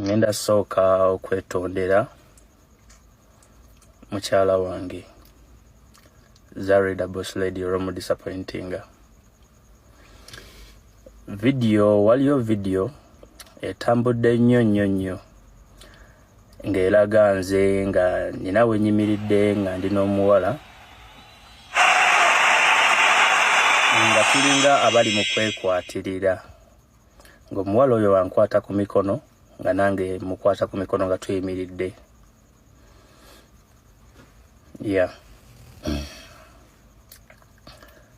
ngenda soka okwetondera mukyala wange Zarida Boss Lady Oromo disappointing. Waliyo video etambudde nnyo ng'eraga nze nga nina we nyimiridde nga ndi n'omuwala nga tulinga abali mu kwekwatirira ng'omuwala oyo wankwata ku mikono nga nange mukwata ku mikono nga tuyimiridde.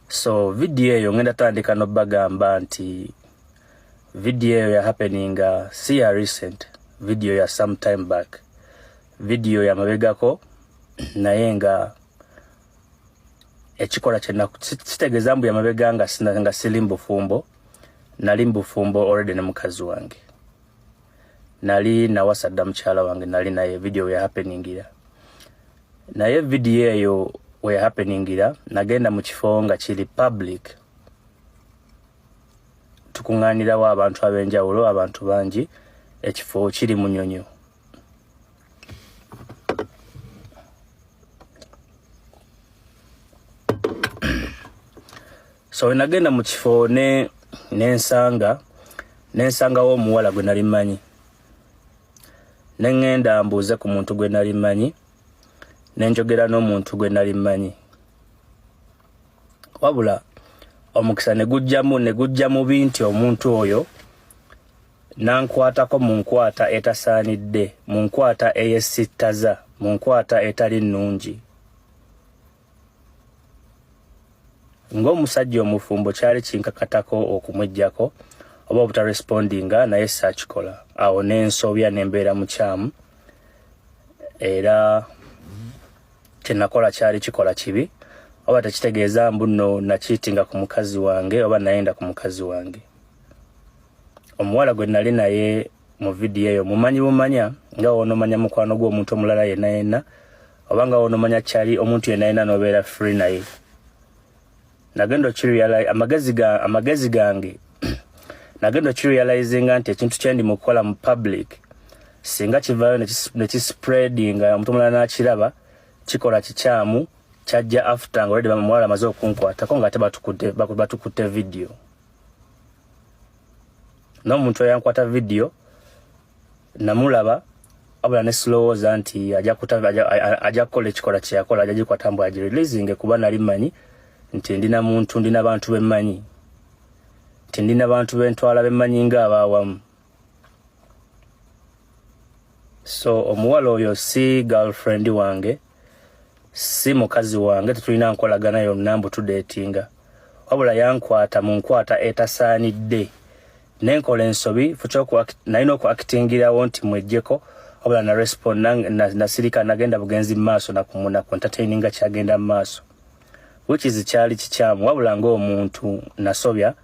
So video eyo ngenda tandika n'obagamba nti video eyo ya happening si ya recent, video ya sometime back, video ya mabegako naye nga ekikola kyena kitegeeza mbu ya mabega nga sili mbufumbo, nali mbufumbo already ne mukazi wange, nali nawasadda mukyala wange, nali naye video ya happening ira naye video eyo we happening ira nagenda mu kifo nga kiri public, tukunganirawo abantu abenjawulo, abantu bangi, ekifo kiri Munyonyo. So nagenda mu kifo nensanga omuwala gwe nali manyi, nengenda mbuuze ku muntu gwe nali manyi, nenjogera n'omuntu gwe nali manyi, wabula omukisa ne gujja mu binti omuntu oyo nankwatako mu nkwata etasaanidde, mu nkwata eyesittaza, mu nkwata etali nnungi. Ng'omusajja omufumbo kyali kinkakatako okumwejjako oba obutarespondinga naye saakikola. Awo n'ensobya nembeera mukyamu era kyenakola kyali kikola kibi, oba tekitegeeza mbu nno nakiitinga ku mukazi wange oba nayenda ku mukazi wange. Omuwala gwe nali naye mu video eyo mumanyi bumanya nga wonomanya mukwano gw'omuntu omulala yenna oba nga wonomanya kyali omuntu yenna nobeera free naye. Nagenda okirealize amagezi gange nagenda okirealizinga nti ekintu kyendi mukola mu public singa kivaayo ne kispreadinga omuntu omulala nakiraba kikola kikyamu kyajja after nga already bamuwala amaze okunkwatako nga batukutte video. N'omuntu yankwata video namulaba abula ne slowza nti ajja kukola ekikola kyeyakola, ajja gikwata mbu agireleasing kuba nali manyi nti ndina bantu bemmanyi, nti ndina bantu bentwala bemmanyi ng'abaawamu. So omuwala oyo si girlfriend wange, si mukazi wange, tetulina nkolagana yonna mbu tudeetinga, wabula yankwata mu nkwata etasaanidde, nenkola ensobi nalina okuactingirawo nti mwejjeko, wabula na respond nasirika nagenda bugenzi mu maaso naku entertaininga kyagenda mu maaso, which is kyali kikyamu, wabula ng'omuntu nasobya,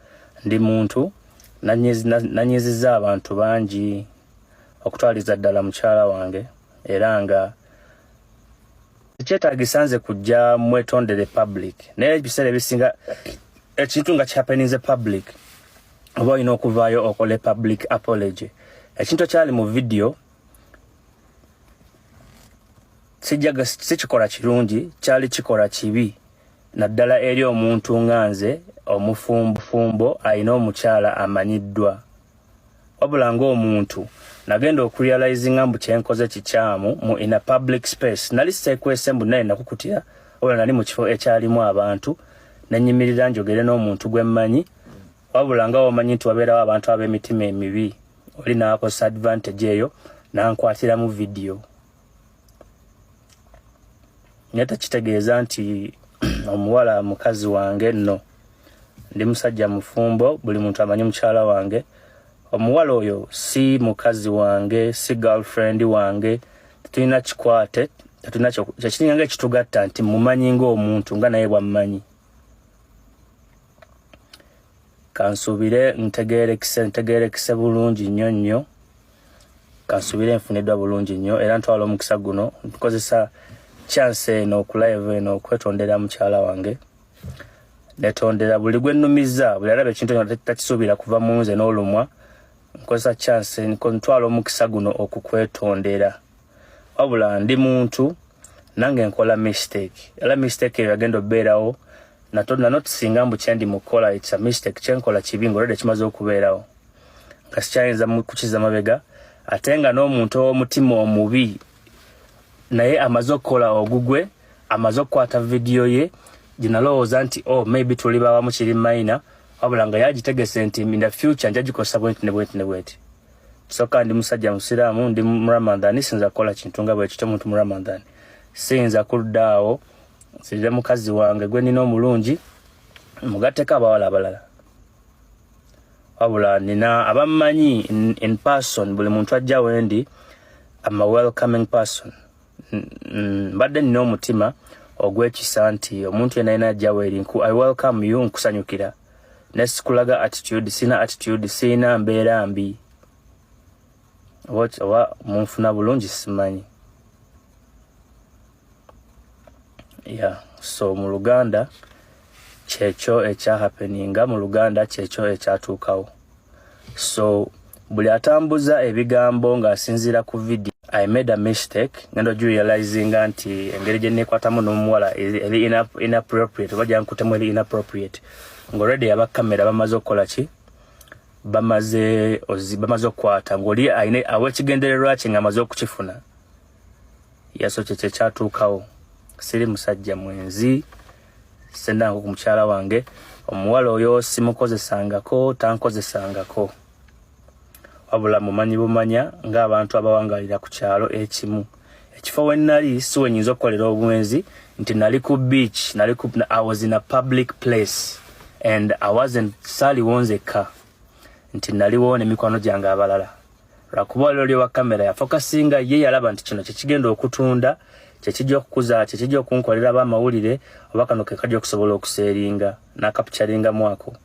ndi muntu nanyiziza abantu bangi okutwaliza ddala mukyala wange, era nga kyetaagisa nze kujja mwetondere public. Naye ebiseera ebisinga ekintu nga kyapenize public oba olina okuvaayo okole public apology. Ekintu kyali mu video sikikola kirungi, kyali kikola kibi naddala eri omuntu nga nze omufumbo alina omukyala amanyiddwa. Wabula ng'omuntu nagenda okurealizinga mbu kyenkoze kikyamu mu in a public space. Nali seekwese mbu naye nakukutira, wabula nali mu kifo ekyalimu abantu nenyimirira njogere n'omuntu gwe mmanyi, wabula nga omanyi nti wabeerawo abantu ab'emitima emibi, oli n'akozesa advantage eyo nankwatira mu video. Naye tekitegeeza nti omuwala mukazi wange nno, ndi musajja mufumbo, buli muntu amanyi mukyala wange. Omuwala oyo si mukazi wange, si girlfriend wange, tulina kikwate, kyekiringa ng'ekitugatta nti mumanyi ng'omuntu nga naye bwammanyi. Kansuubire ntegeerekise bulungi nnyo, kansuubire nfuniddwa bulungi nnyo, era ntwala omukisa guno nkozesa chance eno okulive eno okwetondera mukyala wange. Netondera buli gwe nnumiza, buli alaba ekintu takisuubira kuva mu nze n'olumwa, nkoza chance niko ntwala omukisa guno okukwetondera wabula ndi muntu nange nkola mistake era mistake yagenda obeerawo natonna not singa mbu kyendi mukola it's a mistake kyenkola kibingo rede kimaze okubeerawo kasikyayinza kukiza mabega atenga n'omuntu omutima omubi naye amaze okukola ogugwe amaze okukwata video ye ginalowooza nti maybe tuli bawamu kiri maina wabula nga yagitegese nti in the future nja gikosa bwenti ne bwenti soka ndi musajja musiraamu ndi mu Ramadhan sinza kola kintu nga bwe kito muntu mu Ramadhan sinza kuddaawo sirire mukazi wange gwe nina omulungi mugateka abawala abalala wabula nina abamanyi in person buli muntu ajja wendi I'm a welcoming person mbadde nina omutima ogwekisa nti omuntu yena ajja weri I welcome you nkusanyukira nesikulaga attitude sina mbeera mbi wa munfuna bulungi simanyi so mu Luganda kyekyo ekya happeninga mu Luganda kyekyo ekyatuukawo so buli atambuza ebigambo ng'asinziira ku video I made a mistake ngendo realizing nti engeri gye nekwatamu n'omuwala eri inappropriate bajja nkutemu eri inappropriate ng'already aba kamera bamaze okukola ki bamaze okukwata ng'oli ayine awekigendererwa kye ng'amaze okukifuna yaso kyekyo kyatuukawo siri musajja mwenzi sendango ku mukyala wange omuwala oyo simukozesangako tankozesangako wabula mumanyi bumanya ng'abantu abawangalira ku kyalo ekimu ekifo wennali si wenyinza okukolera obwenzi nti nali ku beach I was in a public place and I wasn't saliwonzeka nti naliwo n'emikwano gyange abalala lwakuba lero lyewa kamera yafokasinga ye yalaba nti kino kyekigenda okutunda kyekijja okukuza kyekijja okunkolera abamawulire oba kano kekajja okusobola okuseeringa n'akapucaringa mwako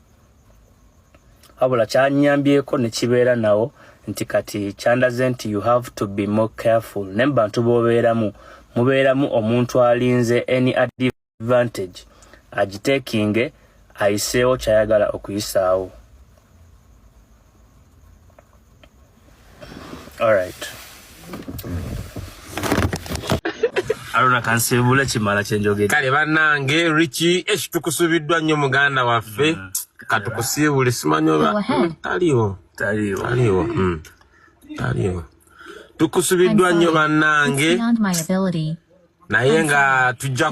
wabula kyanyambyeko ne kibeera nawo nti kati kyandaze nti you have to be more careful n'ebantu b'obeeramu mubeeramu omuntu alinze any advantage agitekinge ayiseewo kyayagala okuyisaawo. Alright. Aruna kansibula chimala chenjoge. Kale bannange Richie tukusubiddwa nnyo muganda waffe katukusibule simanyoba taliwo. Tukusubiddwa nnyo bannange naye nga tujja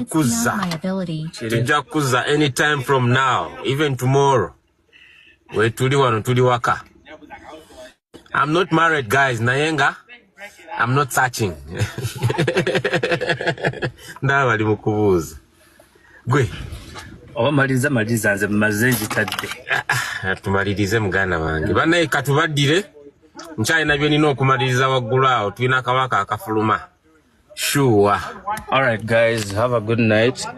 kuza anytime from now even tomorrow we tuli wano tuli waka. I'm not married guys naye nga I'm not searching. Ndawa bali mukubuuza. Gwe oba maliza nze mazenji tadde. Tumalirize muganda wange. Banaye katubaddire. Nkyalina byo nina okumaliriza waggulu awo tulina akawaka akafuluma. Sure. Alright guys, have a good night.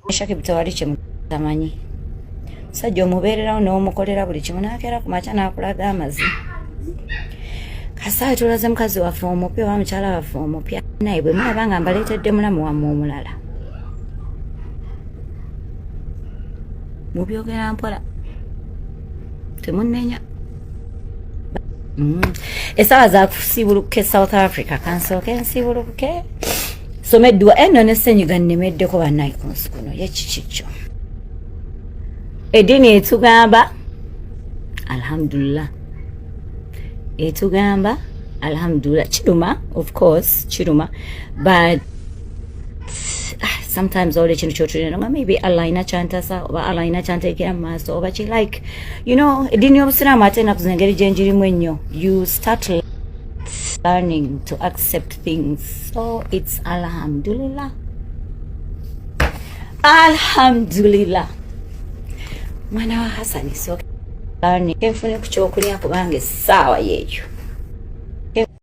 Shaki bitawali kye mutamanyi. Sajja omubeererawo n'omukolera buli kimu n'akeera ku makya n'akulaga amazi. Kasa tulaze mukazi waffe omupya oba mukyala waffe omupya naye bwe mulaba nga mbaleetedde mulamu wammwe omulala. Mubyogera mpola. Temunnenya. Esawa za kusiibulukuka South Africa kansooke nsiibulukuke. Someddwa eno ne ssenyiga nnemeddeko bannayi ku nsi kuno yekikikyo. Edini etugamba alhamdulillah. Etugamba alhamdulillah chiruma, of course chiruma, but sometimes all the children maybe Allah ina chanta sa oba Allah ina chanta ikira maso oba chi like you know edini obusiramu atena kuzengeri jenjiri mwenyo you start learning to accept things, so it's alhamdulillah mwana wa Hasani so learning kefune kuchokulya kubange sawa yeyo.